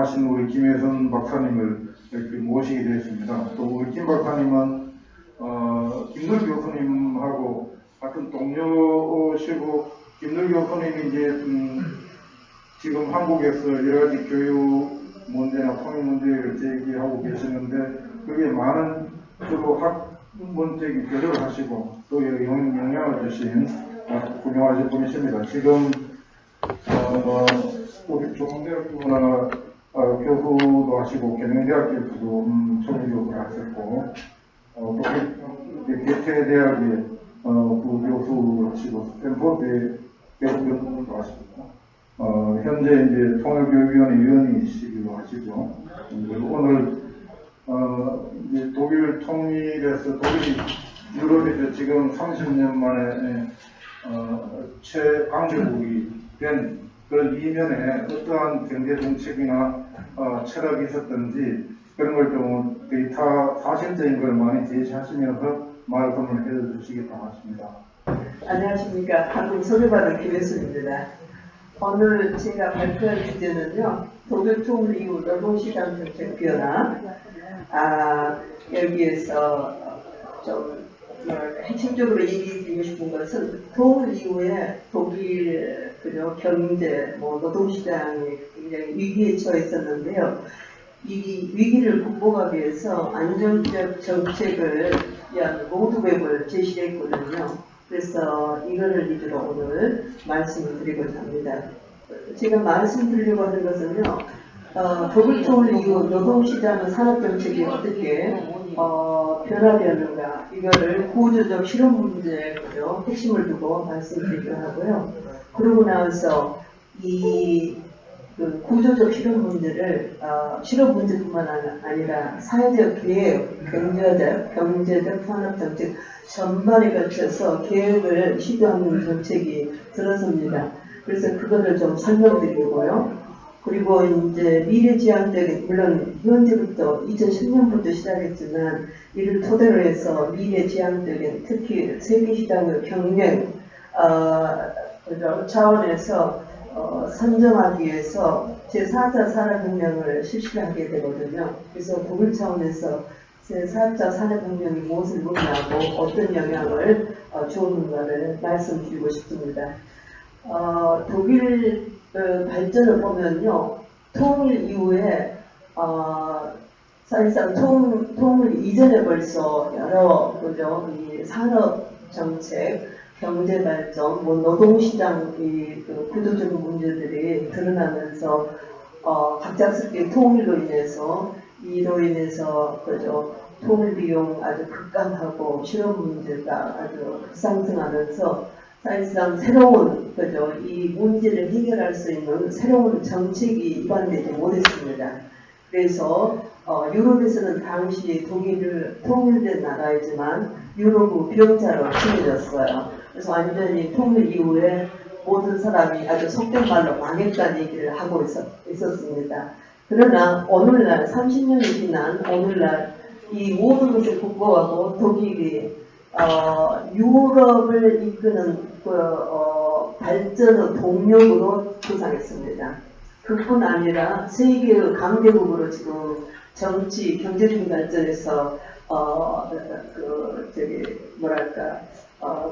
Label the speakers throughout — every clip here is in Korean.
Speaker 1: 유명하신 우리 김혜선 박사님을 이렇게 모시게 되었습니다. 또 우리 김 박사님은 김늘 교수님하고 같은 동료시고, 김늘 교수님이 이제 지금 한국에서 여러 가지 교육 문제나 통일 문제를 제기하고 계시는데, 그게 많은 주로 학문적인 교류를 하시고 또 영향을 주신 훌륭하신 분이십니다. 지금 우리 조선대학교나 교수도 하시고 경영대학교에서도 초등교육을 하셨고, 또 개태대학의 부교수 하시고 스탠포드 교수 연구도 하시고, 현재 이제 통일교육위원회 위원이시기도 하시고, 그리고 오늘 이제 독일 통일에서 독일이 유럽에서 지금 30년 만에 최강대국이 된 그런 이면에 어떠한 경제 정책이나 철학이 있었던지 그런 걸 좀 데이터 사실적인 걸 많이 제시하시면서 말씀을 해주시기 바랍니다.
Speaker 2: 안녕하십니까. 한국 소개받은 김혜수입니다. 오늘 제가 발표할 주제는요, 독일 통일 이후 노동시장 정책 변화. 여기에서 좀 핵심적으로 얘기드리고 싶은 것은 통일 이후에 독일 경제, 노동시장이 굉장히 위기에 처했었는데요. 이 위기를 극복하기 위해서 안정적 정책을 위한 로드맵을 제시했거든요. 그래서 이거를 위주로 오늘 말씀을 드리고자 합니다. 제가 말씀드리려고 하는 것은요, 독일 통일 이후 노동시장은 산업정책이 어떻게 변화되었는가, 이거를 구조적 실험 문제고요, 핵심을 두고 말씀드리려 하고요. 그러고 나서 이 구조적 실험 문제를 실험 문제뿐만 아니라 사회적 계획, 경제적, 산업정책 전반에 걸쳐서 계획을 시도하는 정책이 들어섭니다. 그래서 그거를 좀 설명드리고요. 그리고 이제 미래지향적인, 물론 현재부터 2010년부터 시작했지만 이를 토대로 해서 미래지향적인, 특히 세계시장의 경쟁 차원에서 선점하기 위해서 제4차 산업혁명을 실시하게 되거든요. 그래서 독일 차원에서 제4차 산업혁명이 무엇을 의미하고 어떤 영향을 주었는가를 말씀드리고 싶습니다. 독일 발전을 보면요, 통일 이후에 사실상 통일 이전에 벌써 여러 이 산업 정책, 경제 발전, 노동시장 구조적인 문제들이 드러나면서 갑작스럽게 통일로 인해서 통일 비용 아주 급감하고 실업 문제가 아주 상승하면서 사실상 새로운 이 문제를 해결할 수 있는 새로운 정책이 입안되지 못했습니다. 그래서 유럽에서는 당시 독일을 통일된 나라이지만 유럽의 병자로 취해졌어요. 그래서 완전히 통일 이후에 모든 사람이 아주 속된 말로 망했다는 얘기를 하고 있었습니다. 그러나 오늘날 30년이 지난 오늘날 이 모든 것을 극복하고 독일이 유럽을 이끄는 발전의 동력으로 부상했습니다. 그뿐 아니라 세계의 강대국으로 지금 정치, 경제적인 발전에서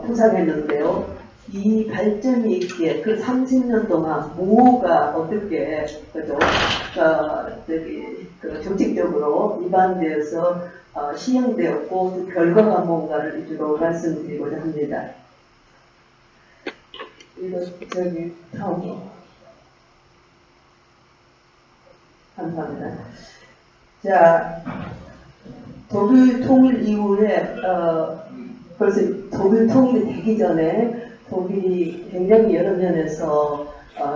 Speaker 2: 부상했는데요. 이 발전이 있기에 그 30년 동안 뭐가 어떻게 정책적으로 입안되어서 시행되었고 그 결과가 뭔가를 위주로 말씀드리고자 합니다. 이거 다음 감사합니다. 자, 독일 통일 이후에 벌써 독일 통일이 되기 전에 독일이 굉장히 여러 면에서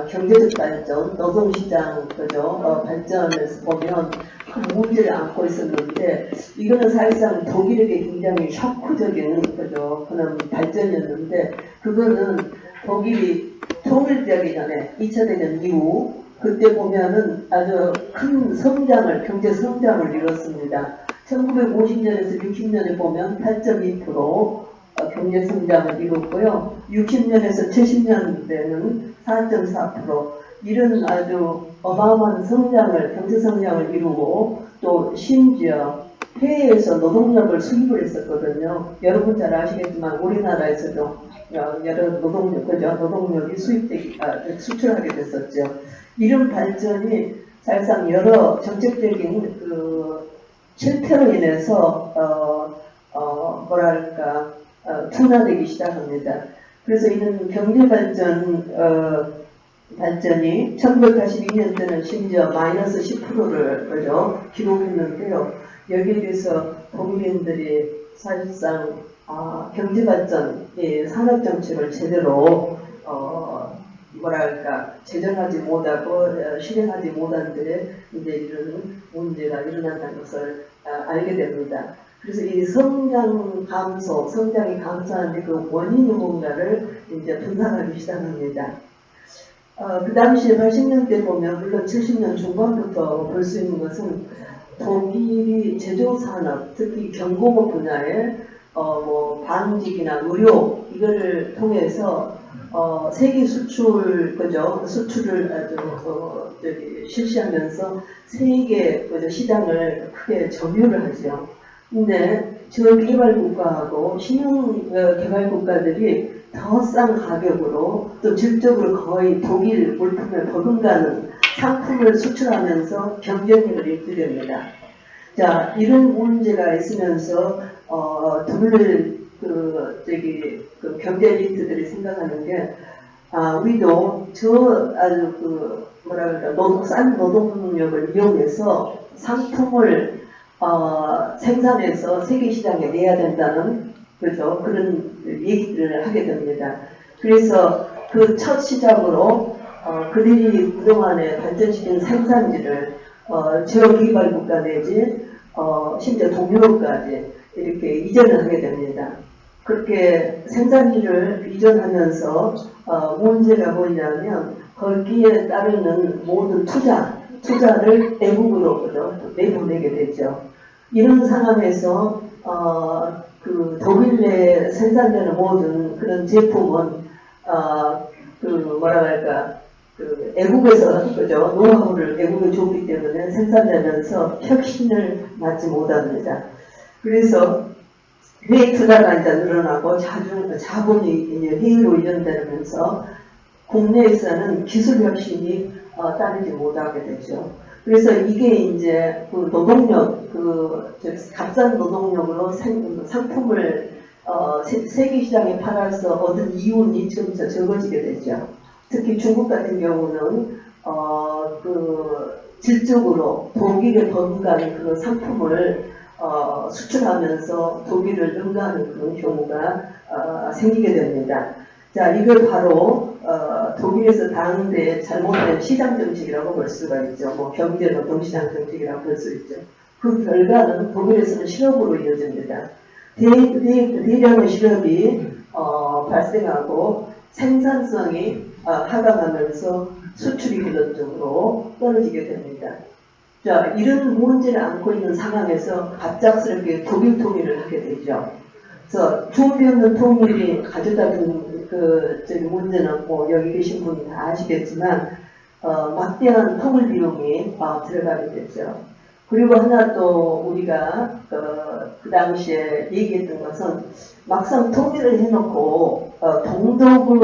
Speaker 2: 경제적 발전, 노동시장 발전에서 보면 큰 문제를 안고 있었는데, 이거는 사실상 독일에게 굉장히 셔크적인 그런 발전이었는데, 그거는 독일이 통일되기 전에 2차 대전 이후 그때 보면은 아주 큰 성장을, 경제 성장을 이뤘습니다. 1950년에서 60년에 보면 8.2% 경제 성장을 이뤘고요. 60년에서 70년대는 4.4%, 이런 아주 어마어마한 성장을, 경제 성장을 이루고 또 심지어 해외에서 노동력을 수입을 했었거든요. 여러분 잘 아시겠지만 우리나라에서도 여러 노동력이 수출하게 됐었죠. 이런 발전이 사실상 여러 정책적인 실패로 인해서 둔화되기 시작합니다. 그래서 이런 경제 발전이 1982년도는 심지어 마이너스 10%를 기록했는데요. 여기에 대해서 독일인들이 사실상 경제 발전, 산업 정책을 제대로 제정하지 못하고 실행하지 못한 데 이제 이런 문제가 일어난다는 것을 알게 됩니다. 그래서 이 성장이 감소하는데 그 원인이 뭔가를 이제 분석하기 시작합니다. 그 당시에 80년대 보면 물론 70년 중반부터 볼 수 있는 것은 독일이 제조산업, 특히 경공업 분야에 방직이나 의료 이거를 통해서 세계 수출을 아주 실시하면서 세계 시장을 크게 점유를 하죠. 근데 저개발국가하고 신흥개발국가들이 더 싼 가격으로 또 질적으로 거의 독일 물품에 버금가는 상품을 수출하면서 경쟁력을 잃게 됩니다. 자, 이런 문제가 있으면서 독일 경제 엘리트들이 생각하는 게 우리도 아주 싼 노동력을 이용해서 상품을 생산해서 세계 시장에 내야 된다는 그런 얘기들을 하게 됩니다. 그래서 그 첫 시작으로 그들이 그동안에 발전시킨 생산지를 지역개발 국가 내지 심지어 동유럽까지 이렇게 이전을 하게 됩니다. 그렇게 생산지를 이전하면서 문제가 뭐냐면 거기에 따르는 모든 투자를 외국으로 내보내게 되죠. 이런 상황에서 독일 내에 생산되는 모든 그런 제품은 외국에서 노하우를 외국에 줬기 때문에 생산되면서 혁신을 맞지 못합니다. 그래서 해외 투자가 이제 늘어나고 자본이 이제 해외로 이전되면서 국내에서는 기술 혁신이 따르지 못하게 되죠. 그래서 이게 이제 값싼 노동력으로 상품을 세계 시장에 팔아서 얻은 이윤이 점차 적어지게 되죠. 특히 중국 같은 경우는 질적으로 독일에 버금가는 그런 상품을 수출하면서 독일을 능가하는 그런 경우가 생기게 됩니다. 자, 이걸 바로 독일에서 당대 잘못된 시장 정책이라고 볼 수가 있죠. 경제 노동 시장 정책이라고 볼 수 있죠. 그 결과는 독일에서는 실업으로 이어집니다. 대량의 실업이 발생하고 생산성이 하강하면서 수출이 근원적으로 떨어지게 됩니다. 자, 이런 문제를 안고 있는 상황에서 갑작스럽게 독일 통일을 하게 되죠. 그래서 준비 없는 통일이 가져다 준 문제는 여기 계신 분이 다 아시겠지만 막대한 통일 비용이 들어가게 되죠. 그리고 하나 또 우리가 그 당시에 얘기했던 것은 막상 통일을 해놓고 동독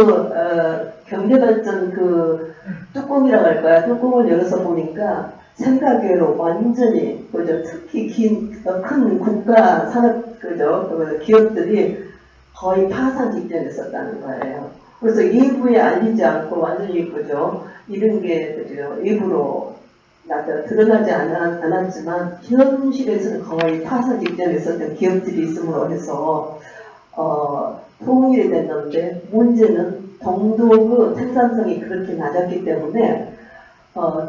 Speaker 2: 경제발전 뚜껑이라고 할까요? 뚜껑을 열어서 보니까 생각외로 완전히 특히 큰 국가 산업 기업들이 거의 파산 직전에 있었다는 거예요. 그래서 일부에 알리지 않고 완전히 이런 게 일부로 드러나지 않았지만 현실에서는 거의 파산 직전에 있었던 기업들이 있음으로 해서 통일이 됐는데 문제는 동독의 생산성이 그렇게 낮았기 때문에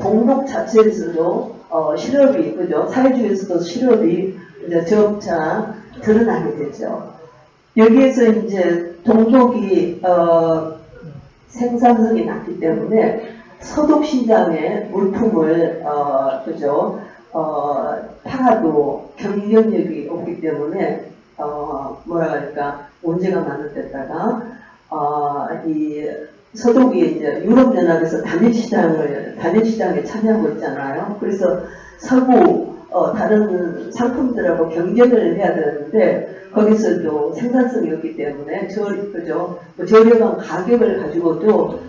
Speaker 2: 동독 자체에서도 실업이 사회주의에서도 실업이 이제 점차 드러나게 되죠. 여기에서 이제 동독이 생산성이 낮기 때문에 서독 시장의 물품을 팔아도 경쟁력이 없기 때문에 문제가 많은 데다가 이 서독이 이제 유럽연합에서 단일 시장에 참여하고 있잖아요. 그래서 서구 다른 상품들하고 경쟁을 해야 되는데 거기서도 생산성이 없기 때문에 저렴한 가격을 가지고도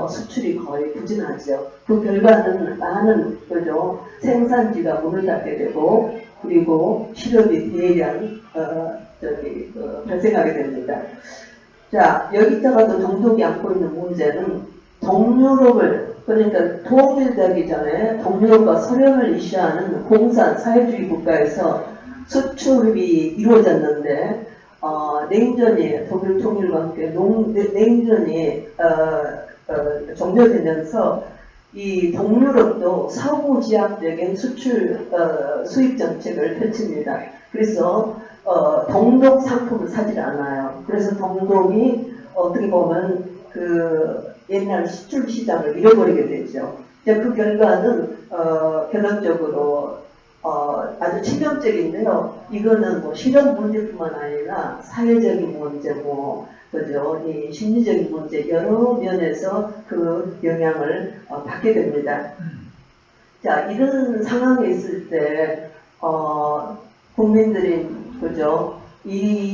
Speaker 2: 수출이 거의 부진하죠. 그 결과는 많은 생산지가 문을 닫게 되고 그리고 실업이 대량 발생하게 됩니다. 자, 여기다가도 동독이 안고 있는 문제는 동유럽을, 그러니까 통일되기 전에 동유럽과 소련을 이슈하는 공산 사회주의 국가에서 수출이 이루어졌는데 냉전이 독일 통일과 함께 냉전이 종료되면서 이 동유럽도 서구 지향적인 수출 수입 정책을 펼칩니다. 그래서 동독 상품을 사질 않아요. 그래서 동독이 어떻게 보면 그 옛날 수출 시장을 잃어버리게 되죠. 그 결과는 결론적으로 아주 치명적인데요. 이거는 뭐 실험 문제뿐만 아니라 사회적인 문제, 이 심리적인 문제 여러 면에서 그 영향을 받게 됩니다. 자, 이런 상황에 있을 때 국민들이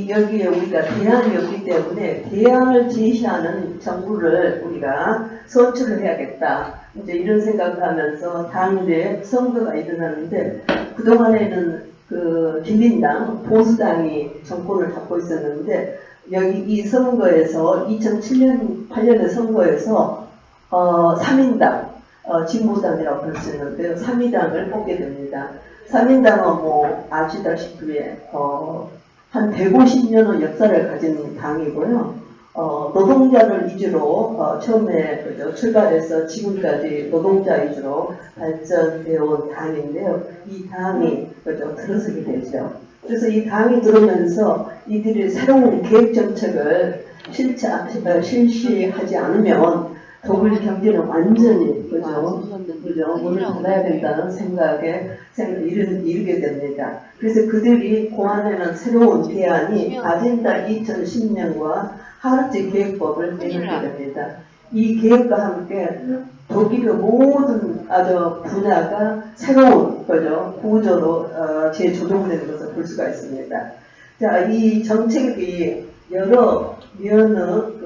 Speaker 2: 여기에 우리가 대안이 없기 때문에 대안을 제시하는 정부를 우리가 선출을 해야겠다. 이제 이런 생각을 하면서 당내 선거가 일어나는데 그동안에는 그 기민당, 보수당이 정권을 잡고 있었는데 여기 이 선거에서 2007년, 8년의 선거에서 3인당, 진보당이라고 볼 수 있는데요. 3인당을 뽑게 됩니다. 3인당은 아시다시피 한 150년의 역사를 가진 당이고요. 노동자를 위주로 처음에 출발해서 지금까지 노동자 위주로 발전되어 온 당인데요. 이 당이 들어서게 되죠. 그래서 이 당이 들어오면서 이들이 새로운 계획 정책을 실시하지 않으면 독일 경제는 완전히 문을 닫아야 된다는 생각에 이르게 됩니다. 그래서 그들이 고안해낸 새로운 대안이 아젠다 2010년과 하르트 계획법을 내놓게 됩니다. 이 계획과 함께 독일의 모든 분야가 새로운 구조로 재조정되는 것을 볼 수가 있습니다. 자, 이 정책이 여러 면의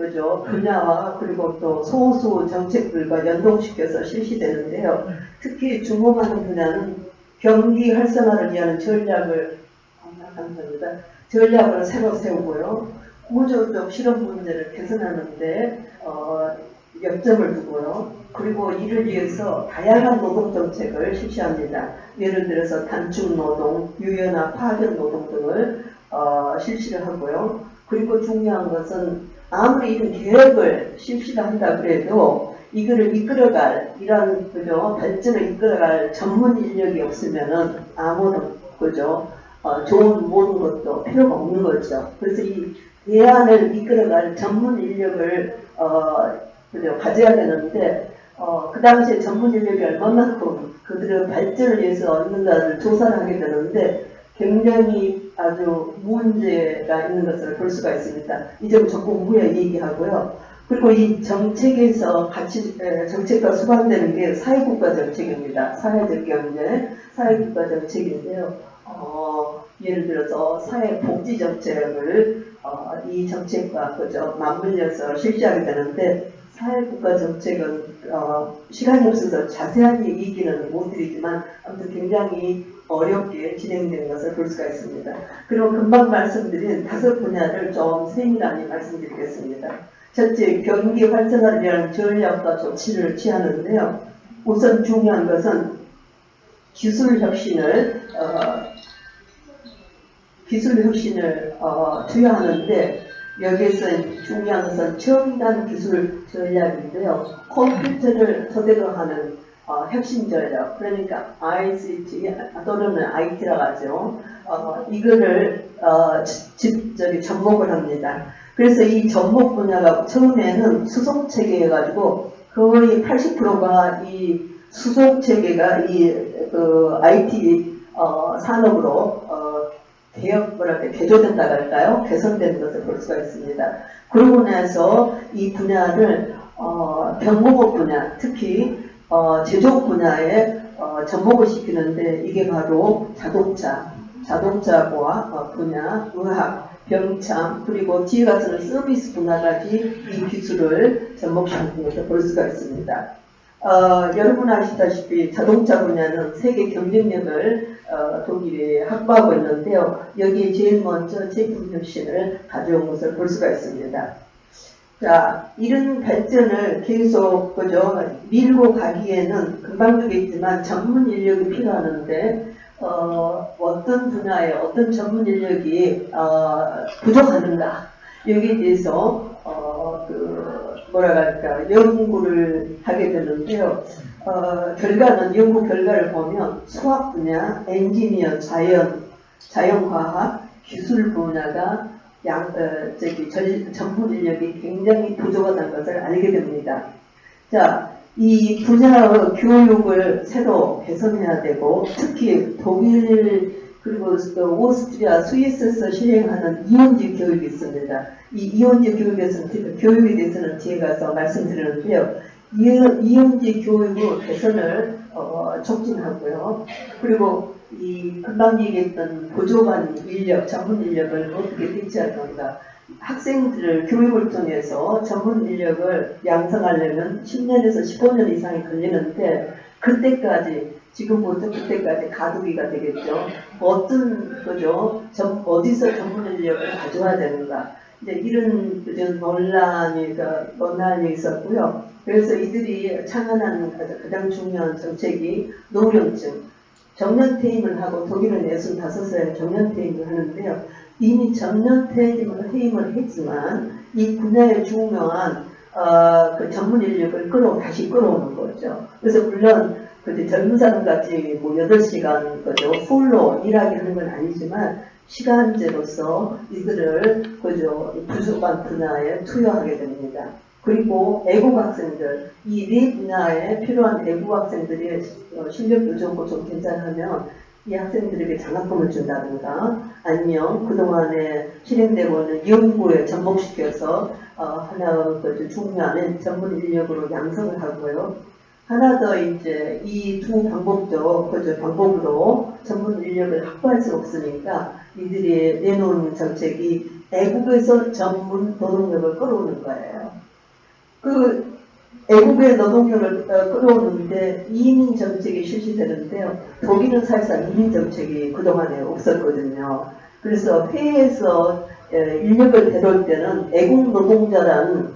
Speaker 2: 분야와 그리고 또 소수 정책들과 연동시켜서 실시되는데요. 특히 주목하는 분야는 경기 활성화를 위한 전략을 새로 세우고요. 구조적 실업 문제를 개선하는데 역점을 두고요. 그리고 이를 위해서 다양한 노동 정책을 실시합니다. 예를 들어서 단축 노동, 유연화 파견 노동 등을 실시를 하고요. 그리고 중요한 것은 아무리 이런 계획을 실시를 한다 그래도 이거를 이끌어갈 이런 발전을 이끌어갈 전문 인력이 없으면은 아무런 좋은 모든 것도 필요가 없는 거죠. 그래서 이 대안을 이끌어갈 전문 인력을 가져야 되는데 그 당시에 전문 인력이 얼마만큼 그들의 발전을 위해서 얻는가를 조사를 하게 되는데 굉장히 아주 문제가 있는 것을 볼 수가 있습니다. 이 점 조금 후에 얘기하고요. 그리고 이 정책에서 같이 정책과 수반되는 게 사회국가 정책입니다. 사회적 경제, 사회국가 정책인데요. 예를 들어서 사회복지 정책을 이 정책과 맞물려서 실시하게 되는데 사회국가 정책은 시간이 없어서 자세한 얘기는 못 드리지만 아무튼 굉장히 어렵게 진행되는 것을 볼 수가 있습니다. 그리고 금방 말씀드린 5 분야를 좀 세밀하게 말씀드리겠습니다. 첫째, 경기 활성화를 위한 전략과 조치를 취하는데요. 우선 중요한 것은 기술 혁신을 투여하는데 여기에서 중요한 것은 첨단 기술 전략인데요. 컴퓨터를 토대로 하는 혁신 전략, 그러니까 ICT 또는 IT라고 하죠. 이거를 접목을 합니다. 그래서 이 접목 분야가 처음에는 수송 체계여가지고 거의 80%가 이 수송 체계가 IT 산업으로 개조된다고 할까요? 개선되는 것을 볼 수가 있습니다. 그러고 나서 이 분야를 경공업 분야, 특히 제조업 분야에 접목을 시키는데 이게 바로 자동차와 분야, 의학, 병참, 그리고 뒤에 가서는 서비스 분야까지 이 기술을 접목시키는 것을 볼 수가 있습니다. 여러분 아시다시피 자동차 분야는 세계 경쟁력을 독일이 확보하고 있는데요. 여기에 제일 먼저 제품 혁신을 가져온 것을 볼 수가 있습니다. 자, 이런 발전을 계속 밀고 가기에는 금방 되겠지만 전문 인력이 필요하는데 어떤 분야에 어떤 전문 인력이 부족하는가 여기에 대해서 연구를 하게 되는데요. 연구 결과를 보면 수학 분야, 엔지니어, 자연과학, 기술 분야가 전문 인력이 굉장히 부족하다는 것을 알게 됩니다. 자, 이 분야의 교육을 새로 개선해야 되고, 특히 독일 그리고 오스트리아, 스위스에서 실행하는 이원지 교육이 있습니다. 이 이원지 교육에 대해서는 뒤에 가서 말씀드리는데요. 이원지 교육의 개선을 촉진하고요. 그리고 이 금방 얘기했던 부족한 인력, 전문 인력을 어떻게 대체할 건가. 학생들을 교육을 통해서 전문 인력을 양성하려면 10년에서 15년 이상이 걸리는데 지금부터 그때까지 가두기가 되겠죠. 어디서 전문 인력을 가져와야 되는가. 이제 이런 논란이 있었고요. 그래서 이들이 창안한 가장 중요한 정책이 노령층, 정년퇴임을 하고 독일은 65세 정년퇴임을 하는데요. 이미 정년퇴임을 했지만 이 분야에 중요한 그 전문 인력을 다시 끌어오는 거죠. 그래서 물론 젊은 사람같이 8시간 풀로 일하게 하는 건 아니지만 시간제로서 이들을 부족한 분야에 투여하게 됩니다. 그리고 애국 학생들, 이 네 분야에 필요한 애국 학생들이 실력도 좋고 좀 괜찮으면 이 학생들에게 장학금을 준다든가 아니면 그동안에 실행되고 있는 연구에 접목시켜서 하나의 중요한 전문 인력으로 양성을 하고요. 하나 더 이제 이 두 방법으로 전문 인력을 확보할 수 없으니까 이들이 내놓은 정책이 애국에서 전문 노동력을 끌어오는 거예요. 애국의 노동력을 끌어오는데 이민 정책이 실시되는데요. 독일은 사실상 이민 정책이 그동안에 없었거든요. 그래서 회의에서 인력을 데려올 때는 애국 노동자라는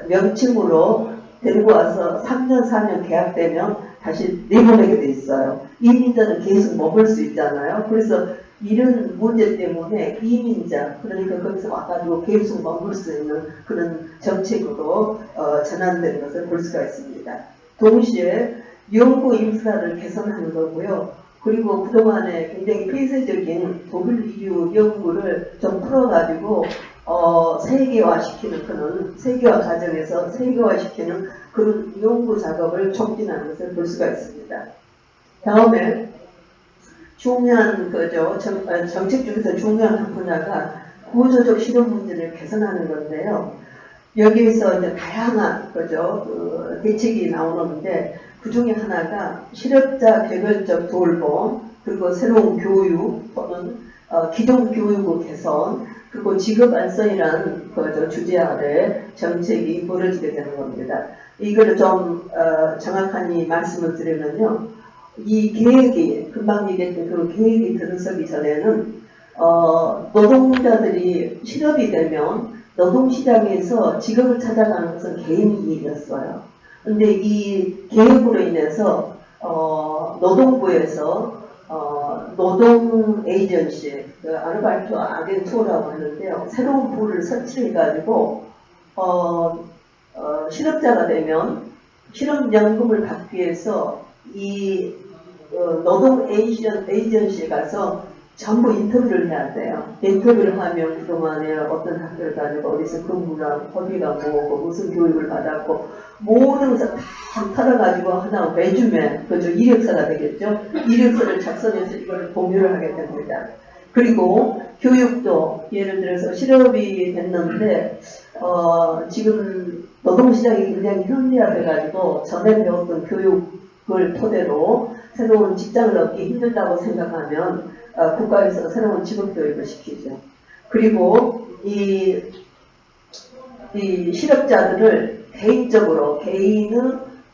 Speaker 2: 명칭으로 데리고 와서 3년, 4년 계약되면 다시 내보내게 돼 있어요. 이민자는 계속 머물 수 있잖아요. 그래서 이런 문제 때문에 이민자, 그러니까 거기서 와가지고 계속 머물 수 있는 그런 정책으로 전환되는 것을 볼 수가 있습니다. 동시에 연구 인프라를 개선하는 거고요. 그리고 그동안에 굉장히 폐쇄적인 독일 이류 연구를 좀 풀어가지고 세계화 과정에서 세계화시키는 그런 연구 작업을 촉진하는 것을 볼 수가 있습니다. 다음에 중요한 정책 중에서 중요한 한 분야가 구조적 실험 문제를 개선하는 건데요. 여기에서 이제 다양한 대책이 나오는데 그 중에 하나가 실업자 개별적 돌봄, 그리고 새로운 교육 또는 기존 교육의 개선, 그리고 직업 안성이라는 주제 아래 정책이 벌어지게 되는 겁니다. 이걸 좀 정확하게 말씀을 드리면요. 이 계획이, 금방 얘기했던 그 계획이 들어서기 전에는 노동자들이 실업이 되면 노동시장에서 직업을 찾아가는 것은 개인 이익이었어요. 근데 이 계획으로 인해서 노동부에서 노동 에이전시, 아르바이트 아겐투라고 하는데요. 새로운 부를 설치해가지고 실업자가 되면 실업연금을 받기 위해서 이 노동 에이전시에 가서 전부 인터뷰를 해야 돼요. 인터뷰를 하면 그동안에 어떤 학교를 다니고 어디서 근무랑 허비가 뭐고 무슨 교육을 받았고 모든 것을 다 털어가지고 하나 레주메, 이력서가 되겠죠. 이력서를 작성해서 이걸 공유를 하게 됩니다. 그리고 교육도 예를 들어서 실업이 됐는데 지금 노동시장이 굉장히 현대화돼가지고 전에 배웠던 교육을 토대로 새로운 직장을 얻기 힘들다고 생각하면 국가에서 새로운 직업 교육을 시키죠. 그리고 이 실업자들을 개인적으로 개인의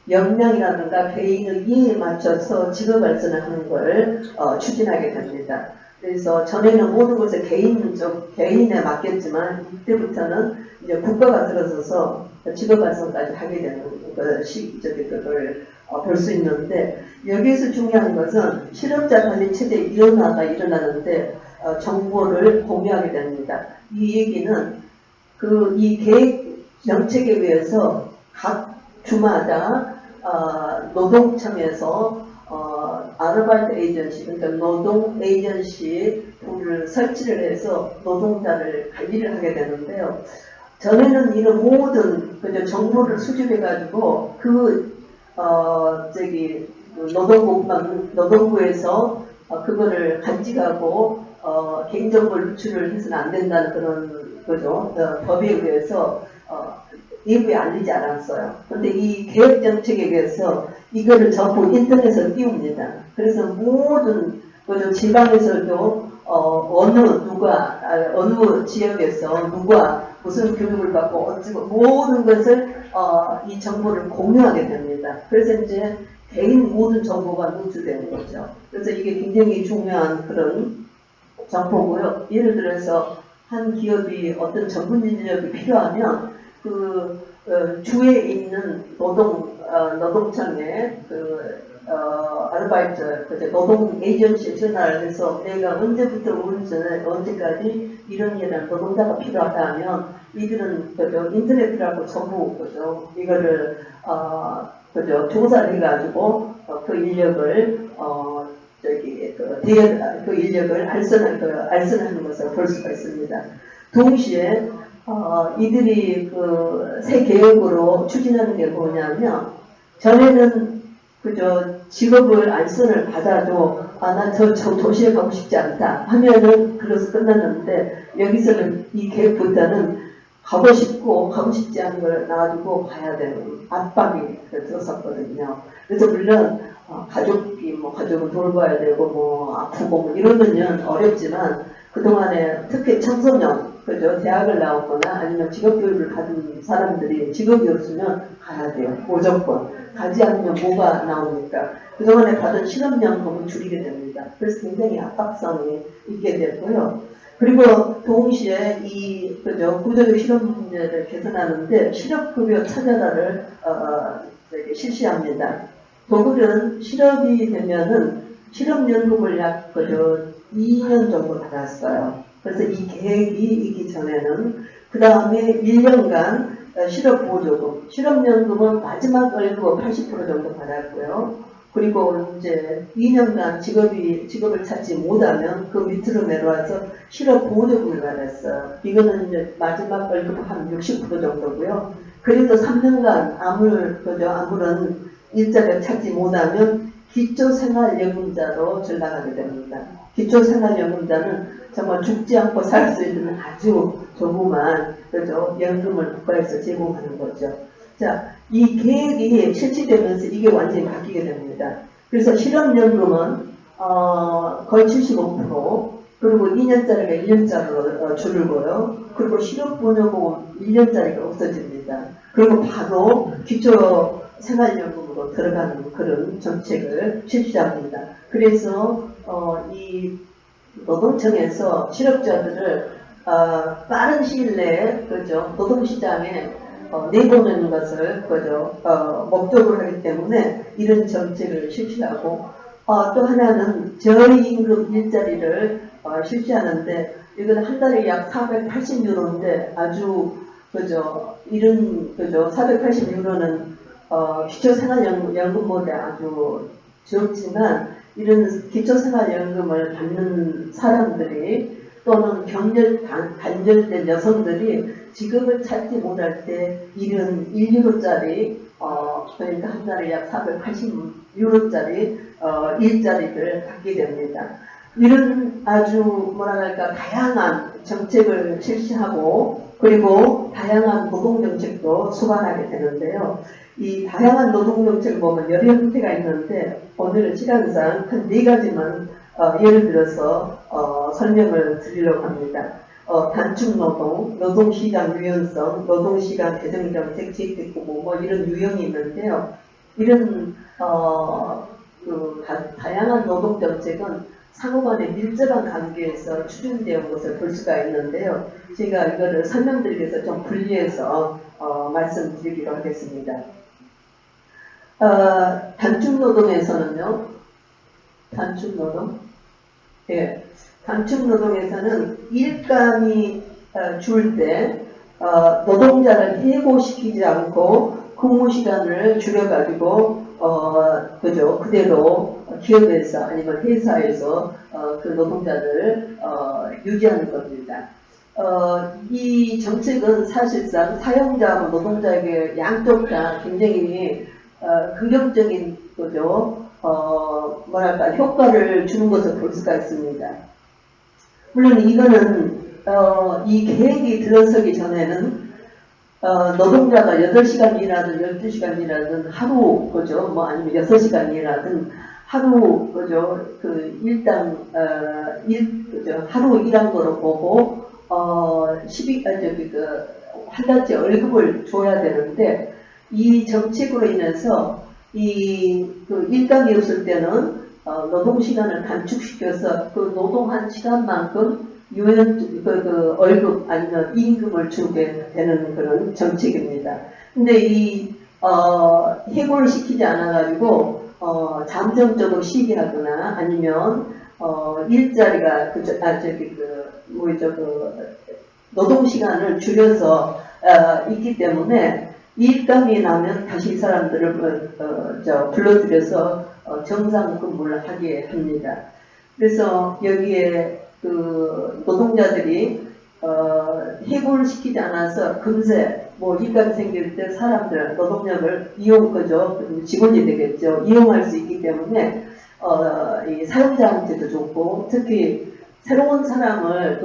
Speaker 2: 역량이라든가 개인의 이해에 맞춰서 직업 발전을 하는 걸 추진하게 됩니다. 그래서 전에는 모든 것을 개인에 맡겼지만 이때부터는 이제 국가가 들어서서 직업 발전까지 하게 되는 그걸 볼 수 있는데 여기에서 중요한 것은 실업자 관리 체제 일어나는데 정보를 공유하게 됩니다. 이 얘기는 이 계획 정책에 의해서 각 주마다 노동청에서 아르바이트 에이전시, 그러니까 노동 에이전시를 설치를 해서 노동자를 관리를 하게 되는데요. 전에는 이런 모든 정보를 수집해가지고 노동부에서 그거를 간직하고 개인정보를 유출을 해서는 안 된다는 그런 거죠. 법에 의해서 일부에 알리지 않았어요. 그런데 이 개혁 정책에 의해서 이거를 전부 인터넷으로 띄웁니다. 그래서 모든 지방에서도 어느 지역에서 누가 무슨 교육을 받고 어찌고 모든 것을 이 정보를 공유하게 됩니다. 그래서 이제 개인 모든 정보가 노출되는 거죠. 그래서 이게 굉장히 중요한 그런 정보고요. 예를 들어서 한 기업이 어떤 전문 인력이 필요하면 주에 있는 노동청에 아르바이트 노동 에이전시에 전화를 해서 내가 언제부터 언제까지 이런 노동자가 필요하다 하면 이들은 인터넷이라고 전부 이거를 조사를 해가지고 그 인력을 그 인력을 알선하는 것을 볼 수가 있습니다. 동시에 이들이 새 계획으로 추진하는 게 뭐냐면 전에는 직업을 알선을 받아도 나 저 도시에 가고 싶지 않다 하면은 그래서 끝났는데 여기서는 이 계획보다는 가고 싶지 않은 걸 놔두고 가야 되는 압박이 들었었거든요. 그래서 물론 가족을 돌봐야 되고 아프고 이러면 어렵지만 그동안에 특히 청소년 대학을 나오거나 아니면 직업교육을 받은 사람들이 직업이 없으면 가야 돼요. 무조건. 가지 않으면 뭐가 나옵니까? 그동안에 받은 실업연금을 줄이게 됩니다. 그래서 굉장히 압박성이 있게 되고요. 그리고 동시에 이 구조적 실업 문제를 개선하는데 실업급여 차별화를 실시합니다. 독일은 실업이 되면은 실업연금을 약 2년 정도 받았어요. 그래서 이 계획이 있기 전에는 그 다음에 1년간 실업보조금, 실업연금은 마지막 월급 80% 정도 받았고요. 그리고 이제 2년간 직업을 찾지 못하면 그 밑으로 내려와서 실업보조금을 받았어요. 이거는 이제 마지막 월급 한 60% 정도고요. 그래도 3년간 아무런 일자리를 찾지 못하면 기초생활연금자로 전락하게 됩니다. 기초생활연금자는 정말 죽지 않고 살 수 있는 아주 조그만 연금을 국가에서 제공하는 거죠. 자, 이 계획이 실시되면서 이게 완전히 바뀌게 됩니다. 그래서 실업연금은 거의 75%, 그리고 2년짜리가 1년짜리로 줄고요. 그리고 실업보조금 1년짜리가 없어집니다. 그리고 바로 기초생활연금으로 들어가는 그런 정책을 실시합니다. 그래서 이 노동청에서 실업자들을 빠른 시일 내에 노동시장에 내보내는 것을 목적으로 하기 때문에 이런 정책을 실시하고 또 하나는 저임금 일자리를 실시하는데 이건 한 달에 약 480유로인데 아주 이런 480유로는 기초생활연금보다 아주 적지만 이런 기초생활연금을 받는 사람들이 또는 단절된 여성들이 직업을 찾지 못할 때 이런 1유로짜리 그러니까 한 달에 약 480유로짜리 일자리를 갖게 됩니다. 이런 아주 뭐랄까 다양한 정책을 실시하고 그리고 다양한 노동정책도 수반하게 되는데요. 이 다양한 노동정책을 보면 여러 형태가 있는데 오늘은 시간상 한 4가지만 예를 들어서 설명을 드리려고 합니다. 단축노동, 노동시장 유연성, 노동시간 대정정책, 재택근무 뭐 이런 유형이 있는데요. 이런 다양한 노동정책은 상호 간의 밀접한 관계에서 추진되어 온 것을 볼 수가 있는데요. 제가 이거를 설명드리기 위해서 좀 분리해서 말씀드리기로 하겠습니다. 단축노동에서는요, 예, 단축노동에서는 일감이 줄 때 노동자를 해고시키지 않고 근무 시간을 줄여가지고 그대로 기업에서 아니면 회사에서 그 노동자를 유지하는 겁니다. 이 정책은 사실상 사용자하고 노동자에게 양쪽 다 굉장히 긍정적인 거죠. 뭐랄까 효과를 주는 것을 볼 수가 있습니다. 물론 이거는 이 계획이 들어서기 전에는 노동자가 8시간 일하든 12시간 일하든 하루 그죠 뭐 아니면 6시간 일하든 하루 그죠 그 일당 그죠 하루 일한 거로 보고 한 달째 월급을 줘야 되는데 이 정책으로 인해서 그 일감이 없을 때는 노동 시간을 단축시켜서 그 노동한 시간만큼 월급 아니면 임금을 주게 되는 그런 정책입니다. 근데 이 해고를 시키지 않아가지고 잠정적으로 쉬게 하거나 아니면 일자리가 노동 시간을 줄여서 있기 때문에 일감이 나면 다시 이 사람들을 불러들여서 정상 근무를 하게 합니다. 그래서 여기에 그 노동자들이 해고를 시키지 않아서 금세 뭐 일감이 생길 때 사람들 노동력을 직원이 되겠죠. 이용할 수 있기 때문에 이 사용자한테도 좋고 특히 새로운 사람을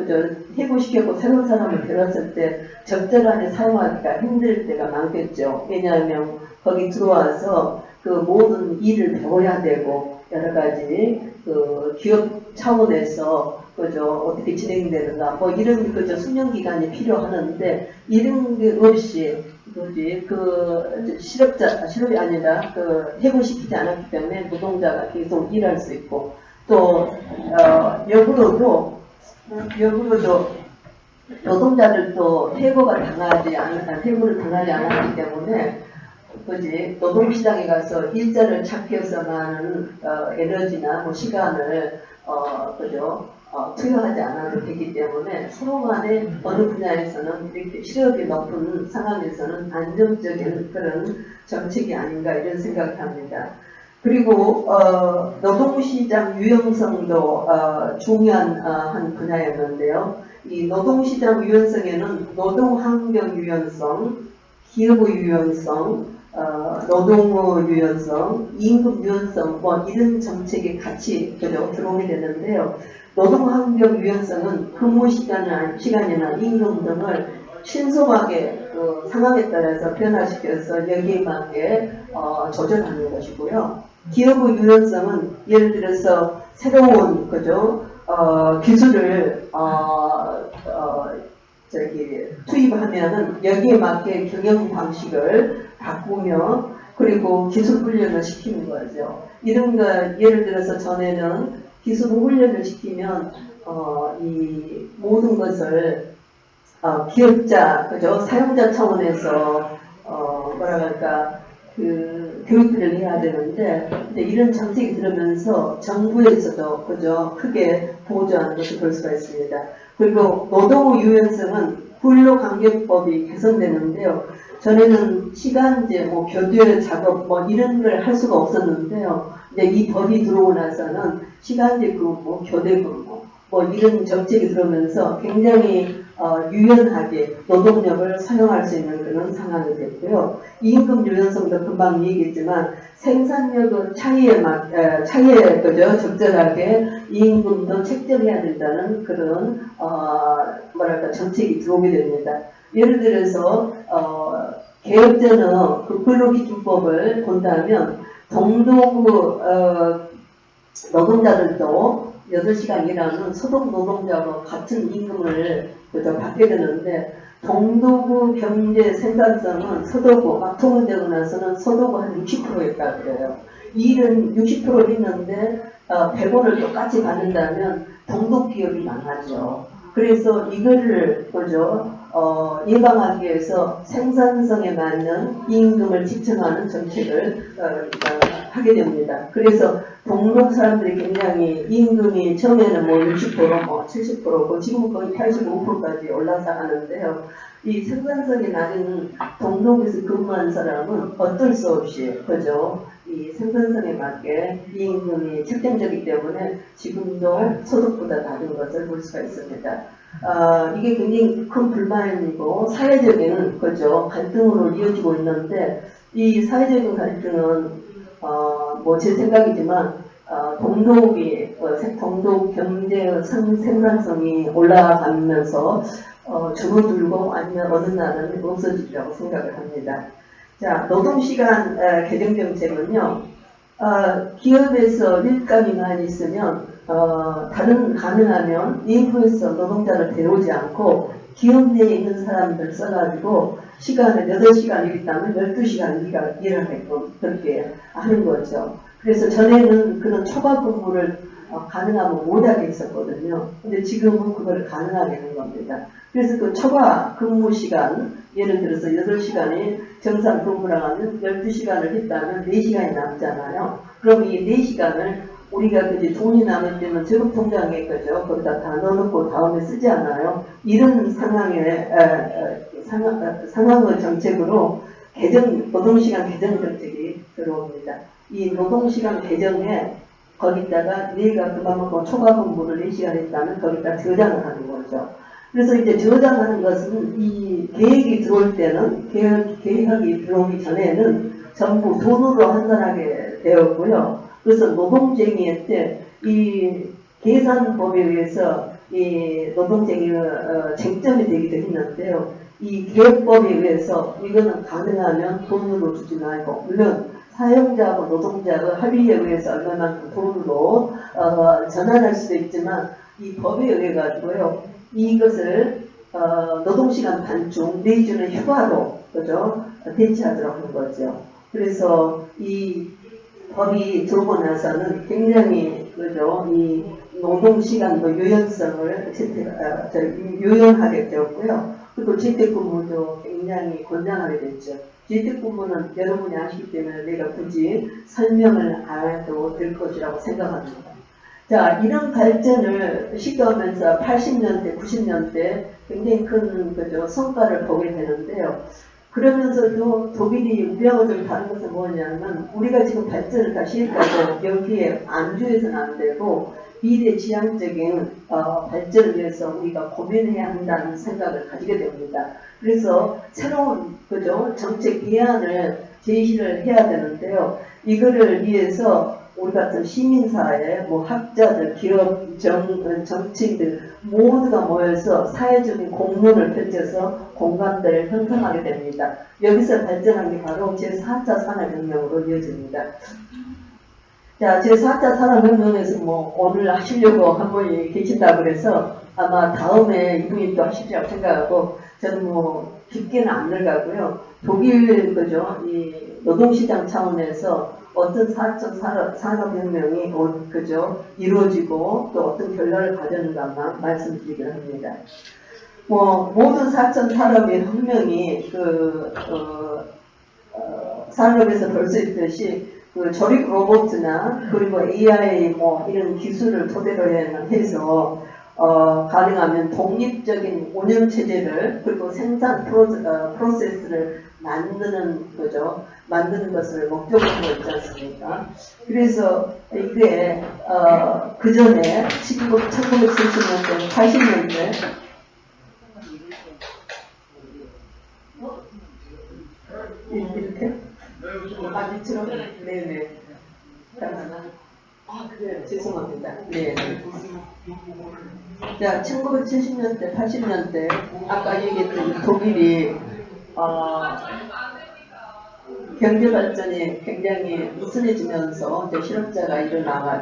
Speaker 2: 해고시켰고 새로운 사람을 데려왔을 때 적절하게 사용하기가 힘들 때가 많겠죠. 왜냐하면 거기 들어와서 그 모든 일을 배워야 되고 여러 가지 그 기업 차원에서 어떻게 진행되는가 뭐 이런 수명 기간이 필요하는데 이런 게 없이 실업이 아니라 해고시키지 않았기 때문에 노동자가 계속 일할 수 있고 또 역으로도 노동자들도 해고를 당하지 않았기 때문에 노동시장에 가서 일자를 찾기 위해서만은 에너지나 뭐 시간을 투여하지 않아도 되기 때문에 서로 간에 어느 분야에서는 이렇게 실업이 높은 상황에서는 안정적인 그런 정책이 아닌가 이런 생각을 합니다. 그리고 노동시장 유연성도 중요한 한 분야였는데요. 이 노동시장 유연성에는 노동환경 유연성, 기업의 유연성, 노동의 유연성, 임금 유연성 뭐 이런 정책이 같이 들어오게 되는데요. 노동환경 유연성은 근무 시간이나 임금 등을 신속하게 상황에 따라서 변화시켜서 여기에 맞게 조절하는 것이고요. 기업의 유연성은 예를 들어서 새로운 기술을 투입하면은 여기에 맞게 경영 방식을 바꾸며 그리고 기술 훈련을 시키는 거죠. 이런 거 예를 들어서 전에는 기술 훈련을 시키면 이 모든 것을 기업자 사용자 차원에서 교육들을 해야 되는데 이런 정책이 들으면서 정부에서도 크게 보조하는 것을 볼 수가 있습니다. 그리고 노동의 유연성은 근로관계법이 개선되는데요. 전에는 시간제, 교대 작업 이런 걸 할 수가 없었는데요. 이제 이 법이 들어오고 나서는 시간제 근무, 교대 근무 이런 정책이 들어오면서 굉장히 유연하게 노동력을 사용할 수 있는 그런 상황이 됐고요. 임금 유연성도 금방 얘기했지만 생산력의 차이에 그저 적절하게 임금도 책정해야 된다는 그런 뭐랄까 정책이 들어오게 됩니다. 예를 들어서 개혁전의 그 근로기준법을 본다면 동독 노동자들도 8시간 일하는 소득 노동자와 같은 임금을 그저 받게 되는데 동독의 경제 생산성은 서도구 막 통일되고 나서는 서도구 한 60%였다 그래요. 일은 60% 했는데 100원을 똑같이 받는다면 동독 기업이 망하죠. 그래서 이거를 그죠 예방하기 위해서 생산성에 맞는 임금을 집정하는 정책을 하게 됩니다. 그래서 동독 사람들이 굉장히 임금이 처음에는 뭐 60%, 뭐 70%고 지금은 거의 85%까지 올라서 하는데요. 이 생산성이 낮은 동독에서 근무한 사람은 어쩔 수 없이 그죠 이 생산성에 맞게 이 임금이 책정되기 때문에 지금도 소득보다 낮은 것을 볼 수가 있습니다. 이게 굉장히 큰 불만이고 사회적인 그죠 갈등으로 이어지고 있는데 이 사회적인 갈등은 뭐 제 생각이지만 동독이 동독 경제 생산성이 올라가면서 줄어들고 아니면 어느 날은 없어지리라고 생각을 합니다. 자, 노동시간 개정 정책은요. 기업에서 일감이 많이 있으면 가능하면 일부에서 노동자를 데려오지 않고 기업 내에 있는 사람들 써가지고 시간을 8시간 일했다면 12시간 일하게끔 그렇게 하는 거죠. 그래서 전에는 그런 초과 근무를 가능하면 못하게 했었거든요. 근데 지금은 그걸 가능하게 한 겁니다. 그래서 그 초과 근무 시간, 예를 들어서 8시간이 정상 근무를 하면 12시간을 했다면 4시간이 남잖아요. 그럼 이 4시간을 우리가 그지 돈이 남을 때는 저금통장에 그죠 거기다 다 넣어놓고 다음에 쓰지 않아요. 이런 상황의 정책으로 노동시간 개정 정책이 들어옵니다. 이 노동시간 개정에 거기다가 내가 그만큼 초과 근무를 4시간 했다면 거기다 저장을 하는 거죠. 그래서 이제 저장하는 것은 이 계획이 들어올 때는 계획이 들어오기 전에는 전부 돈으로 환산하게 되었고요. 그래서 노동쟁이 때 이 계산법에 의해서 이 노동쟁이가 쟁점이 되기도 했는데요. 이 계획법에 의해서 이거는 가능하면 돈으로 주지 말고 물론 사용자하고 노동자의 합의에 의해서 얼마만큼 돈으로 전환할 수도 있지만 이 법에 의해 가지고요. 이것을 노동시간 단축 내지는 휴가로 그죠 대체하도록 하는 거죠. 그래서 이 법이 들어오고 나서는 굉장히 그죠 이 노동시간도 유연성을 유연하게 되었고요. 그리고 재택근무도 굉장히 권장하게 됐죠. 재택근무는 여러분이 아시기 때문에 내가 굳이 설명을 안 해도 될 것이라고 생각합니다. 자, 이런 발전을 시도하면서 80년대, 90년대 굉장히 큰 그죠 성과를 보게 되는데요. 그러면서도 독일이 우리하고 좀 다른 것은 뭐냐면 우리가 지금 발전을 다 시행하고 여기에 안주해서는 안 되고 미래지향적인 발전을 위해서 우리가 고민해야 한다는 생각을 가지게 됩니다. 그래서 새로운 그죠 정책 대안을 제시를 해야 되는데요. 이거를 위해서 우리 같은 시민사회, 뭐 학자들, 기업, 정치인들 모두가 모여서 사회적인 공론을 펼쳐서 공감대를 형성하게 됩니다. 여기서 발전한 게 바로 제4차 산업혁명으로 이어집니다. 자, 제4차 산업혁명에서 뭐 오늘 하시려고 한 분이 계신다고 그래서 아마 다음에 이분이 또 하시리라고 생각하고 저는 뭐 깊게는 안 들어가고요. 독일 그죠 이 노동시장 차원에서 어떤 4차 산업혁명이 그죠 이루어지고 또 어떤 결과를 가져는가만 말씀드리긴 합니다. 뭐 모든 4차 산업혁명이 산업에서 볼 수 있듯이 그 조립 로봇이나 그리고 AI 뭐 이런 기술을 토대로 해서 가능하면 독립적인 운영 체제를 그리고 생산 프로세스를 만드는 거죠. 만드는 것을 목적으로 하고 있지 않습니까? 그래서 이게 그 전에 1970년대, 80년대 이렇게? 아, 밑으로? 네네. 잠깐만. 아, 그래요. 죄송합니다. 네. 자, 1970년대, 80년대, 아까 얘기했던 이 독일이, 경제 발전이 굉장히 느슨해지면서 이제 실업자가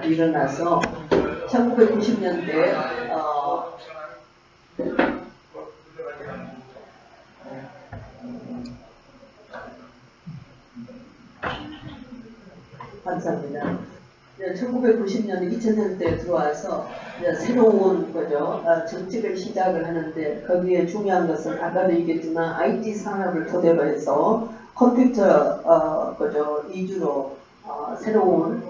Speaker 2: 일어나서 1990년대, 감사합니다. 1990년, 2000년대에 들어와서 새로운 거죠. 정책을 시작을 하는데 거기에 중요한 것은 아까도 얘기했지만 IT 산업을 토대로 해서 컴퓨터 거죠 위주로 새로운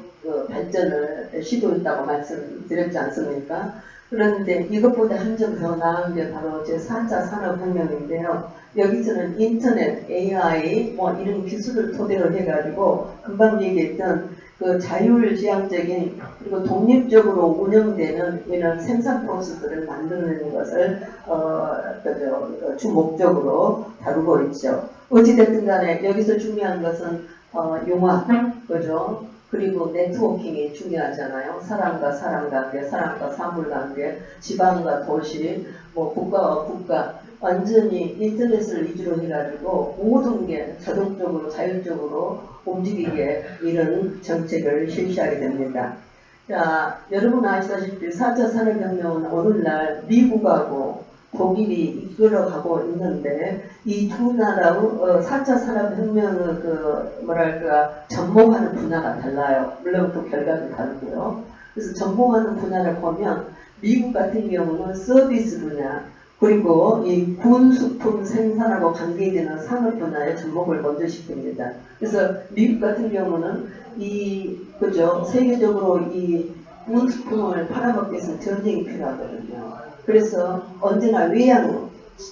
Speaker 2: 발전을 시도했다고 말씀드렸지 않습니까? 그런데 이것보다 한 점 더 나은 게 바로 제4차 산업혁명인데요. 여기서는 인터넷, AI 뭐 이런 기술을 토대로 해가지고 금방 얘기했던 그 자율지향적인 그리고 독립적으로 운영되는 이런 생산 프로세스를 만드는 것을 주 목적으로 다루고 있죠. 어찌됐든 간에 여기서 중요한 것은 융합, 그죠? 그리고 네트워킹이 중요하잖아요. 사람과 사람 관계, 사람과 사물 관계, 지방과 도시, 뭐 국가와 국가, 완전히 인터넷을 위주로 해가지고 모든 게 자동적으로 자율적으로 움직이게 이런 정책을 실시하게 됩니다. 자, 여러분 아시다시피 4차 산업혁명은 오늘날 미국하고 독일이 이끌어가고 있는데 이 두 나라의 4차 산업혁명의 전봉하는 분야가 달라요. 물론 또 결과도 다르고요. 그래서 전봉하는 분야를 보면 미국 같은 경우는 서비스 분야 그리고 이 군수품 생산하고 관계되는 산업 분야에 접목을 먼저 시킵니다. 그래서 미국 같은 경우는 그죠 세계적으로 이 군수품을 팔아먹기 위해서 전쟁이 필요하거든요. 그래서 언제나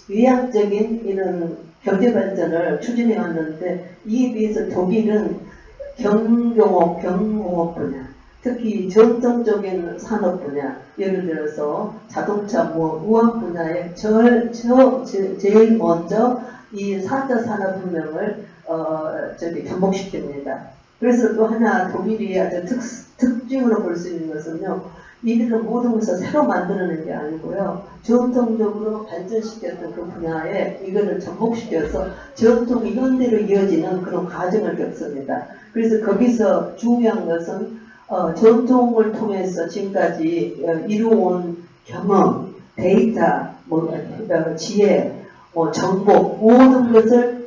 Speaker 2: 외향적인 이런 경제 발전을 추진해 왔는데 이에 비해서 독일은 경공업 분야, 특히 전통적인 산업 분야, 예를 들어서 자동차, 무역 분야에 제일 먼저 이 4차 산업혁명을 접목시킵니다. 그래서 또 하나 독일이 아주 특징으로 볼 수 있는 것은요. 이들은 모든 것을 새로 만드는 게 아니고요. 전통적으로 발전시켰던 그 분야에 이거를 접목시켜서 전통이 현대로 이어지는 그런 과정을 겪습니다. 그래서 거기서 중요한 것은 전통을 통해서 지금까지 이루어온 경험, 데이터, 지혜, 정보 모든 것을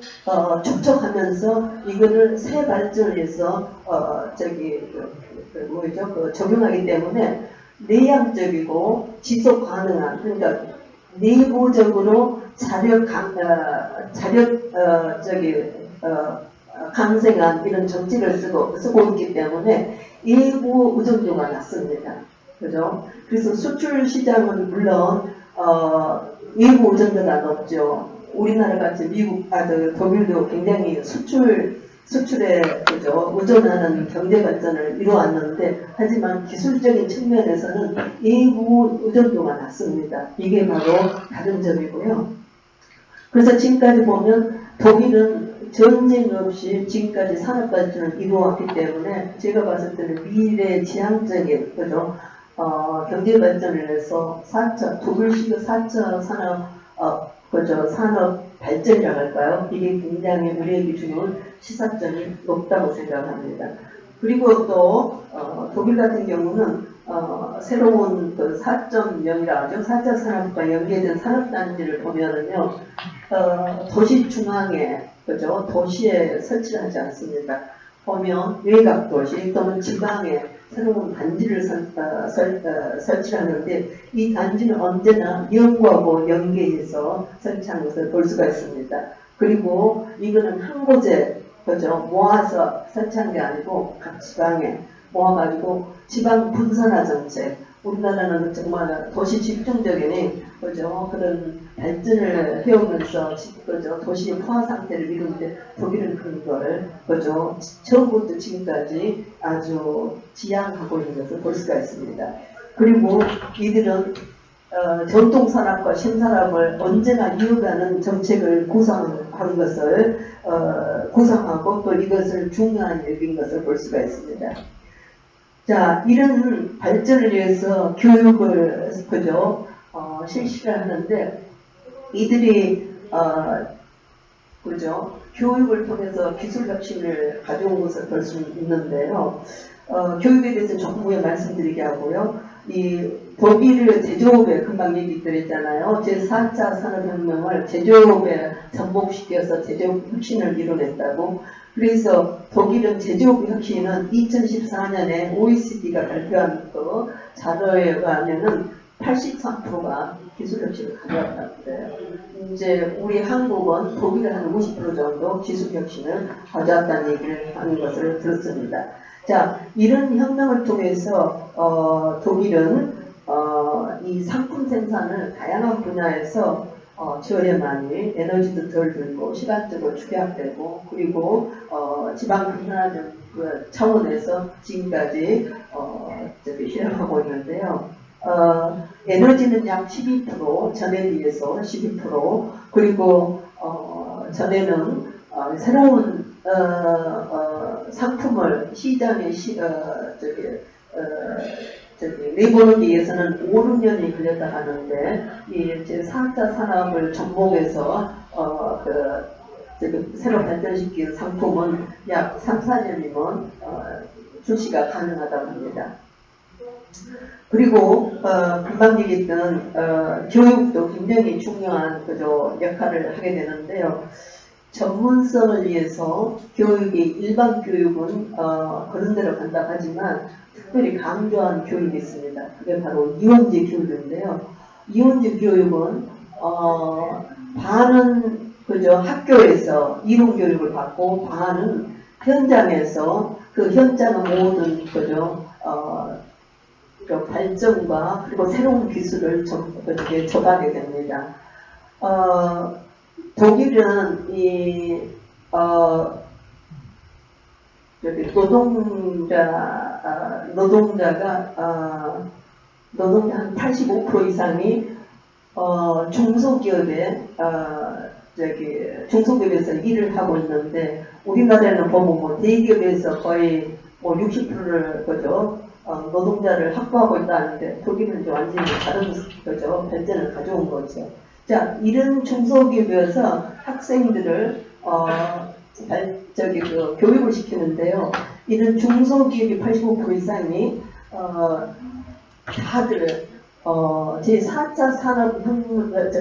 Speaker 2: 축적하면서 이거를 새 발전을 해서 적용하기 때문에 내향적이고 지속 가능한 그러니까 내부적으로 강생한 이런 정책을 쓰고 있기 때문에 일부 의존도가 낮습니다. 그죠? 그래서 수출 시장은 물론 일부 의존도가 높죠. 우리나라 같이 독일도 굉장히 수출에 그죠 의존하는 경제 발전을 이루어왔는데 하지만 기술적인 측면에서는 일부 의존도가 낮습니다. 이게 바로 다른 점이고요. 그래서 지금까지 보면 독일은 전쟁 없이 지금까지 산업 발전을 이루어왔기 때문에 제가 봤을 때는 미래지향적인 그죠 경제 발전을 해서 독일식 4차 산업 발전이라고 할까요? 이게 굉장히 우리에게 주는 시사점이 높다고 생각합니다. 그리고 또 독일 같은 경우는 새로운 그 4.0이라고 하죠. 4차 산업과 연계된 산업단지를 보면은요, 도시 중앙에, 그죠? 도시에 설치하지 않습니다. 보면 외곽도시 또는 지방에 새로운 단지를 설치하는데 이 단지는 언제나 연구하고 연계해서 설치하는 것을 볼 수가 있습니다. 그리고 이거는 한 곳에 그죠? 모아서 설치한 게 아니고 각 지방에 모아가지고 지방 분산화 정책. 우리나라는 정말 도시 집중적인 그죠? 그런 발전을 해오면서 그죠? 도시의 포화 상태를 이루는데 독일은 그런 걸 그죠? 처음부터 지금까지 아주 지향하고 있는 것을 볼 수가 있습니다. 그리고 이들은 전통 산업과 신산업을 언제나 이어가는 정책을 구상하는 한 것을 구성하고 또 이것을 중요한 일인 것을 볼 수가 있습니다. 자, 이런 발전을 위해서 교육을 그죠 실시를 하는데 이들이 그죠 교육을 통해서 기술 혁신을 가져온 것을 볼 수 있는데요. 교육에 대해서 조금 후에 말씀드리게 하고요. 이 독일의 제조업에 금방 얘기 드렸잖아요. 제4차 산업혁명을 제조업에 접목시켜서 제조업 혁신을 이뤄냈다고. 그래서 독일은 제조업 혁신은 2014년에 OECD가 발표한 그 자료에 의하면은 83%가 기술 혁신을 가져왔다고 그래요. 이제 우리 한국은 독일의 한 50% 정도 기술 혁신을 가져왔다는 얘기를 하는 것을 들었습니다. 자, 이런 혁명을 통해서 독일은 이 상품 생산을 다양한 분야에서 저렴하니 에너지도 덜 들고 시간적으로 축약되고 그리고 지방 분산화적 차원에서 지금까지 실험하고 있는데요. 에너지는 약 12%, 전에 비해서 12%, 그리고 전에는 새로운 상품을 시장에 내보내기 위해서는 5, 6년이 걸렸다 하는데 이 4차 산업을 접목해서 새로 발전시킨 상품은 약 3, 4년이면 출시가 가능하다고 합니다. 그리고 금방 얘기했던 교육도 굉장히 중요한 그저 역할을 하게 되는데요. 전문성을 위해서 교육이 일반 교육은 그런 대로 간다 하지만 특별히 강조한 교육이 있습니다. 그게 바로 이원제 교육인데요. 이원제 교육은 반은 그저 학교에서 이론 교육을 받고 반은 현장에서 그 현장의 모든 그저 발전과 그리고 새로운 기술을 접하게 됩니다. 독일은 이 노동자가 한 85% 이상이 중소기업에서 일을 하고 있는데 우리나라에는 보면 뭐 대기업에서 거의 60%를 그죠 노동자를 확보하고 있다는데 독일은 이제 완전히 다른 거죠. 발전을 가져온 거죠. 자, 이런 중소기업에서 학생들을 교육을 시키는데요. 이런 중소기업이 85% 이상이 다들 제4차 산업혁명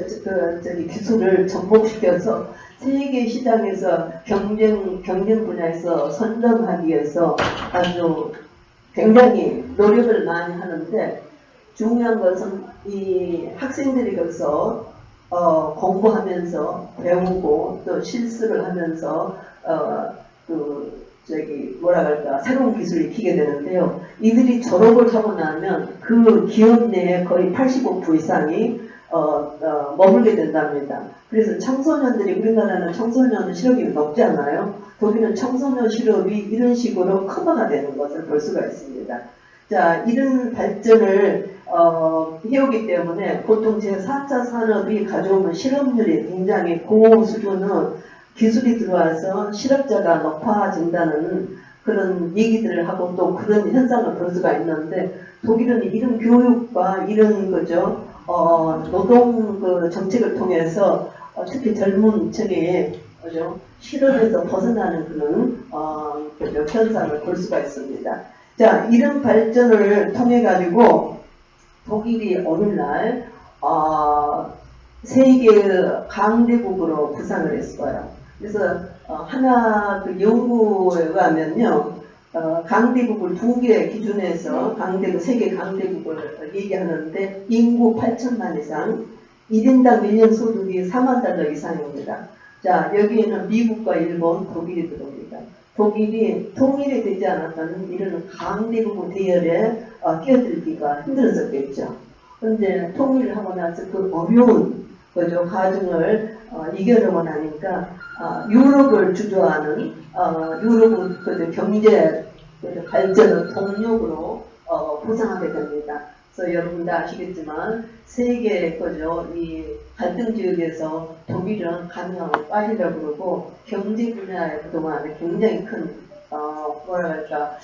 Speaker 2: 기술을 접목시켜서 세계 시장에서 경쟁 분야에서 선점하기 위해서 아주 굉장히 노력을 많이 하는데 중요한 것은 이 학생들이 거기서 공부하면서 배우고 또 실습을 하면서 새로운 기술을 익히게 되는데요. 이들이 졸업을 하고 나면 그 기업 내에 거의 85% 이상이 머물게 된답니다. 그래서 청소년들이 우리나라는 청소년 실업이 높지 않아요. 독일은 청소년 실업이 이런 식으로 커버가 되는 것을 볼 수가 있습니다. 자, 이런 발전을 해오기 때문에 보통 제4차 산업이 가져오는 실업률이 굉장히 고수준의 기술이 들어와서 실업자가 높아진다는 그런 얘기들을 하고 또 그런 현상을 볼 수가 있는데 독일은 이런 교육과 이런 노동 정책을 통해서 특히 젊은 층에 실업에서 벗어나는 그런 현상을 볼 수가 있습니다. 자, 이런 발전을 통해 가지고 독일이 오늘날 세계 강대국으로 부상을 했어요. 그래서 하나 연구에 의하면요, 강대국을 두 개 기준에서 세계 강대국을 얘기하는데 인구 8천만 이상, 1인당 1년 소득이 4만 달러 이상입니다. 자, 여기에는 미국과 일본, 독일이 들어옵니다. 독일이 통일이 되지 않았다면 이런 강대국 대열에 끼어들기가 힘들었겠죠. 그런데 통일을 하고 나서 그 어려운 과정을 이겨내고 나니까 유럽을 주도하는 유럽 경제 발전의 동력으로 부상하게 됩니다. 그래서 여러분도 아시겠지만 세계 거죠. 이 갈등 지역에서 독일은 가능하면 빠지려고 그러고 경제 분야에 그동안 굉장히 큰 뭐랄까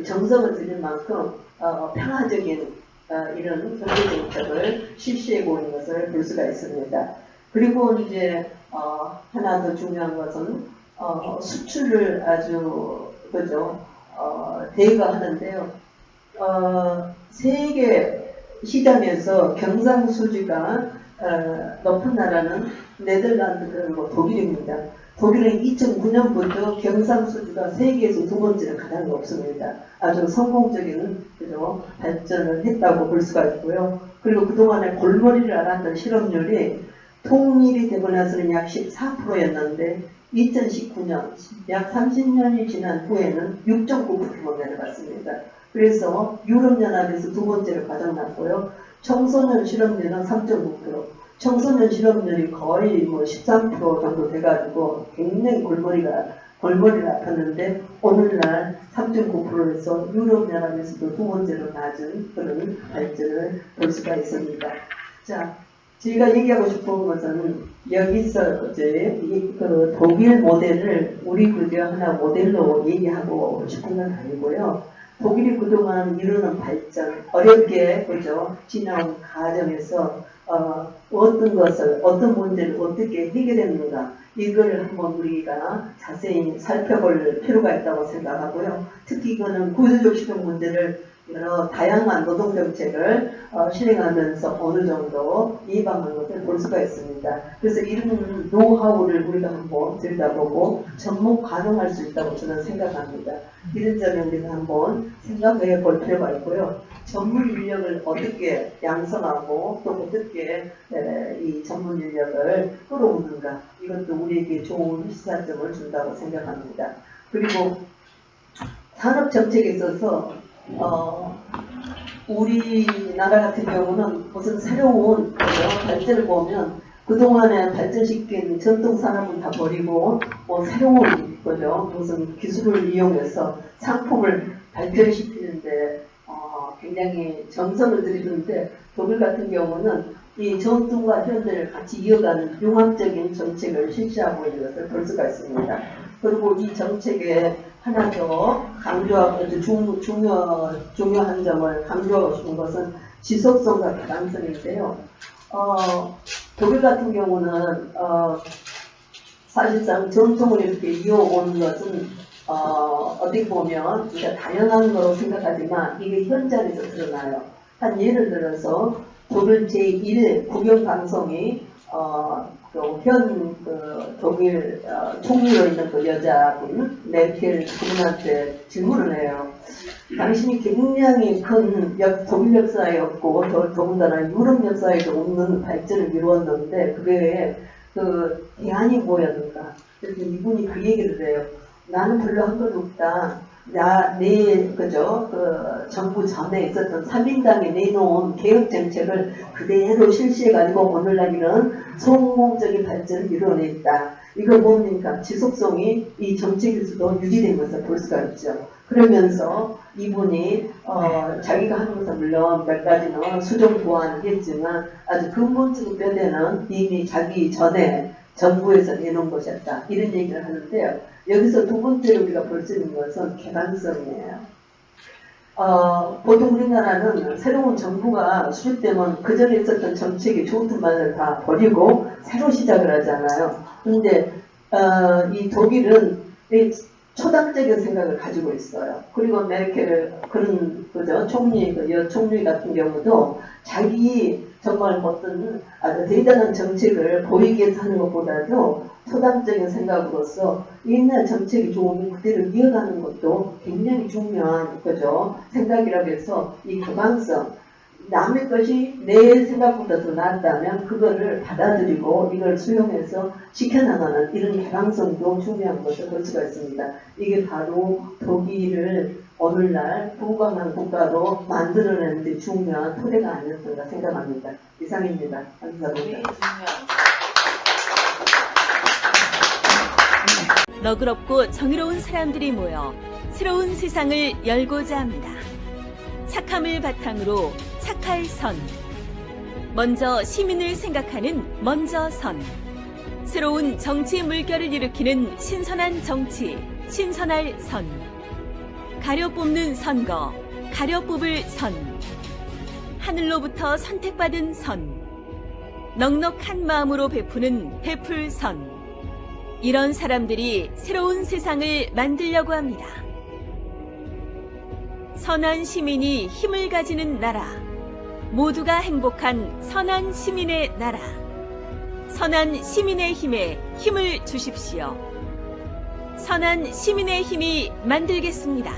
Speaker 2: 정성을 들인 만큼 평화적인 이런 경제 정책을 실시하고 있는 것을 볼 수가 있습니다. 그리고 이제 하나 더 중요한 것은 수출을 아주 그죠 대거하는데요. 세계 시장에서 경상수지가 높은 나라는 네덜란드 그리고 독일입니다. 독일은 2009년부터 경상수지가 세계에서 두 번째로 가장 높습니다. 아주 성공적인 그죠 발전을 했다고 볼 수가 있고요. 그리고 그동안에 골머리를 앓았던 실업률이 통일이 되고 나서는 약 14%였는데 2019년 약 30년이 지난 후에는 6.9%로 내려갔습니다. 그래서 유럽연합에서 두 번째로 가장 낮고요. 청소년 실업률은 3.9%, 청소년 실업률이 거의 13% 정도 돼가지고 굉장히 골머리를 아팠는데 오늘날 3.9%에서 유럽연합에서도 두 번째로 낮은 그런 발전을 볼 수가 있습니다. 자, 제가 얘기하고 싶은 것은 여기서 이제 그 독일 모델을 우리 그저 하나 모델로 얘기하고 싶은 건 아니고요. 독일이 그동안 이루는 발전, 어렵게 그죠 지나온 과정에서 어떤 문제를 어떻게 해결했는가 이걸 한번 우리가 자세히 살펴볼 필요가 있다고 생각하고요. 특히 이거는 구조적 실현 문제를 여러 다양한 노동정책을 실행하면서 어느 정도 예방한 것을 볼 수가 있습니다. 그래서 이런 노하우를 우리가 한번 들여다보고 접목 가능할 수 있다고 저는 생각합니다. 이런 점에 우리가 한번 생각해 볼 필요가 있고요. 전문 인력을 어떻게 양성하고 또 어떻게 이 전문 인력을 끌어오는가 이것도 우리에게 좋은 시사점을 준다고 생각합니다. 그리고 산업정책에 있어서 우리나라 같은 경우는 무슨 새로운 발전을 보면 그동안에 발전시킨 전통 산업은 다 버리고 새로운 무슨 기술을 이용해서 상품을 발전시키는데 굉장히 정성을 들이는데 독일 같은 경우는 이 전통과 현대를 같이 이어가는 융합적인 정책을 실시하고 있는 것을 볼 수가 있습니다. 그리고 이 정책에 하나 더 강조하고 중요한 점을 강조하고 싶은 것은 지속성과 개방성인데요. 독일 같은 경우는 사실상 전통을 이렇게 이어오는 것은 어떻게 보면 우리가 다양한 거로 생각하지만 이게 현장에서 드러나요. 한 예를 들어서 독일 제1 국영방송이 독일 총리로 있는 그 여자분 메르켈 그분한테 질문을 해요. 당신이 굉장히 큰 독일 역사였고 더군다나 유럽 역사에도 없는 발전을 이루었는데 그게 그 대안이 뭐였는가? 그래서 이분이 그 얘기를 해요. 나는 별로 한 건 없다. 그 정부 전에 있었던 3인당이 내놓은 개혁 정책을 그대로 실시해가지고 오늘날 이런 성공적인 발전을 이루어냈다. 이거 뭡니까? 지속성이 이 정책에서도 유지된 것을 볼 수가 있죠. 그러면서 이분이 자기가 하는 것은 물론 몇 가지는 수정 보완을 했지만 아주 근본적인 뼈대는 이미 자기 전에 정부에서 내놓은 것이었다. 이런 얘기를 하는데요. 여기서 두 번째로 우리가 볼 수 있는 것은 개방성이에요. 보통 우리나라는 새로운 정부가 수립되면 그 전에 있었던 정책이 좋은 말을 다 버리고 새로 시작을 하잖아요. 근데 이 독일은 초당적인 생각을 가지고 있어요. 그리고 메르켈 그런 총리 총리 같은 경우도 자기 정말 어떤 아주 대단한 정책을 보이게 해서 하는 것보다도 초당적인 생각으로서 옛날 정책이 좋으면 그대로 이어가는 것도 굉장히 중요한 생각이라고 해서 이 개방성 남의 것이 내 생각보다 더 낫다면 그거를 받아들이고 이걸 수용해서 지켜나가는 이런 개방성도 중요한 것을 볼 수가 있습니다. 이게 바로 독일을 오늘날 부강한 국가로 만들어내는 데 중요한 토대가 아니었던가 생각합니다. 이상입니다. 감사합니다.
Speaker 3: 너그럽고 정의로운 사람들이 모여 새로운 세상을 열고자 합니다. 착함을 바탕으로 착할 선. 먼저 시민을 생각하는 먼저 선. 새로운 정치 물결을 일으키는 신선한 정치, 신선할 선. 가려 뽑는 선거, 가려 뽑을 선. 하늘로부터 선택받은 선. 넉넉한 마음으로 베푸는 베풀 선. 이런 사람들이 새로운 세상을 만들려고 합니다. 선한 시민이 힘을 가지는 나라. 모두가 행복한 선한 시민의 나라. 선한 시민의 힘에 힘을 주십시오. 선한 시민의 힘이 만들겠습니다.